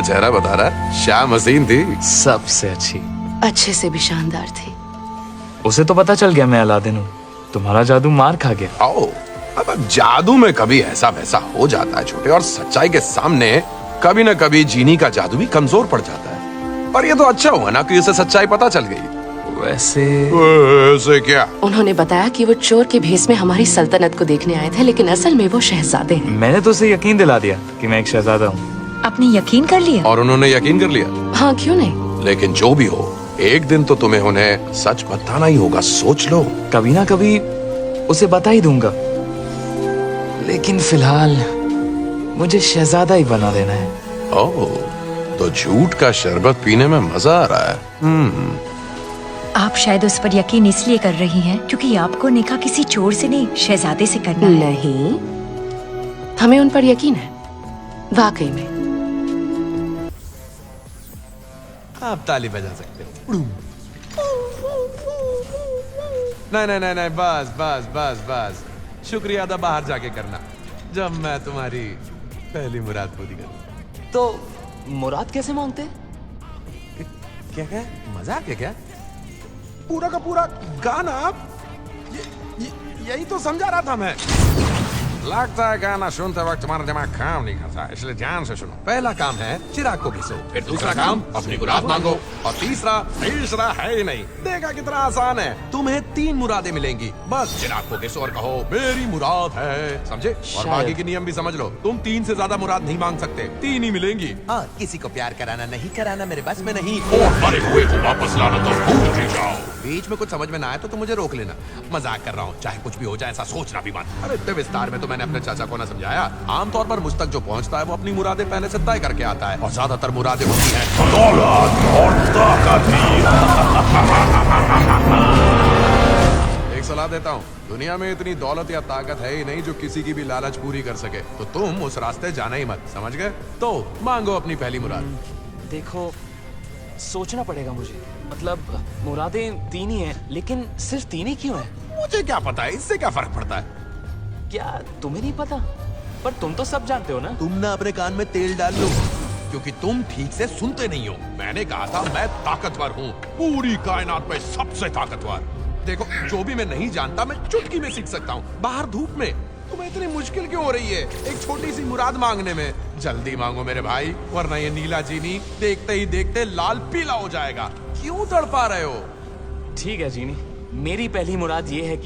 तुम्हारा चेहरा बता रहा शाम हसीन थी। सबसे अच्छी। अच्छे से भी शानदार थी। उसे तो पता चल गया मैं अलादीन हूँ। तुम्हारा जादू मार खा गया। आओ, अब जादू में कभी ऐसा वैसा हो जाता है छोटे, और सच्चाई के सामने कभी न कभी जीनी का जादू भी कमजोर पड़ जाता है। पर ये तो अच्छा हुआ ना कि उसे सच्चाई पता चल गई। वैसे क्या? उन्होंने बताया कि वो चोर के भेस में हमारी सल्तनत को देखने आए थे, लेकिन असल में वो शहजादे हैं। मैंने तो उसे यकीन दिला दिया कि मैं एक शहजादा हूँ। आपने यकीन कर लिया? और उन्होंने यकीन कर लिया। हाँ, क्यों नहीं। लेकिन जो भी हो, एक दिन तो तुम्हें उन्हें सच बताना ही होगा। सोच लो। कभी ना कभी उसे बता ही दूंगा, लेकिन फिलहाल मुझे शहजादा ही बना देना है। ओह, तो झूठ का शरबत पीने में मजा आ रहा है। आप शायद उस पर यकीन इसलिए कर रही हैं क्योंकि आपको निकाह किसी चोर से नहीं, शहजादे से करना है। नहीं, हमें उन पर यकीन है, वाकई में। आप ताली बजा सकते हो। नहीं नहीं नहीं नहीं, बस बस बस बस। शुक्रिया अदा बाहर जाके करना जब मैं तुम्हारी पहली मुराद पूरी करूं। तो मुराद कैसे मांगते? क्या क्या मजाक है क्या? पूरा का पूरा गाना यही तो समझा रहा था मैं। लगता है गाना सुनते वक्त तुम्हारा दिमाग काम नहीं करता, इसलिए ध्यान से सुनो। पहला काम है चिराग को घिसो, फिर दूसरा काम अपनी मुराद मांगो, और तीसरा है ही नहीं। देखा कितना आसान है। तुम्हें 3 मुरादें मिलेंगी। बस चिराग को घिसो और कहो मेरी मुराद है, समझे? और बाकी के नियम भी समझ लो। तुम 3 से ज्यादा मुराद नहीं मांग सकते, 3 ही मिलेंगी। हाँ, किसी को प्यार कराना नहीं कराना मेरे बस में नहीं। मरे हुए को वापस लाना तो भूल ही जाओ। बीच में कुछ समझ में ना आए तो मुझे रोक लेना। मजाक कर रहा हूँ, चाहे कुछ भी हो जाए ऐसा सोचना भी मत। अरे इतने विस्तार में तो मैंने अपने चाचा को ना समझाया। आमतौर पर मुझ तक जो पहुँचता है वो अपनी मुरादें पहले से तय करके आता है, और ज्यादातर मुरादें होती हैं दौलत और ताकत ही। एक सलाह देता हूँ, दुनिया में इतनी दौलत या ताकत है ही नहीं जो किसी की भी लालच पूरी कर सके, तो तुम उस रास्ते जाना ही मत, समझ गए? तो मांगो अपनी पहली मुराद। देखो, सोचना पड़ेगा मुझे। मतलब मुरादें 3 ही हैं, लेकिन सिर्फ 3 ही क्यों हैं? मुझे क्या पता है, इससे क्या फर्क पड़ता है? क्या तुम्हें नहीं पता? पर तुम तो सब जानते हो ना। तुम ना अपने कान में तेल डाल लो, क्योंकि तुम ठीक से सुनते नहीं हो। मैंने कहा था मैं ताकतवर हूँ, पूरी कायनात में सबसे ताकतवर। देखो, जो भी मैं नहीं जानता मैं चुटकी में सीख सकता हूँ, बाहर धूप में। तुम्हें इतनी मुश्किल क्यों हो रही है एक छोटी सी मुराद मांगने में? जल्दी मांगो मेरे भाई, वरना ये नीला जीनी देखते ही देखते लाल पीला हो जाएगा। क्यों तड़पा रहे हो? ठीक है जीनी, मेरी पहली मुराद ये है कि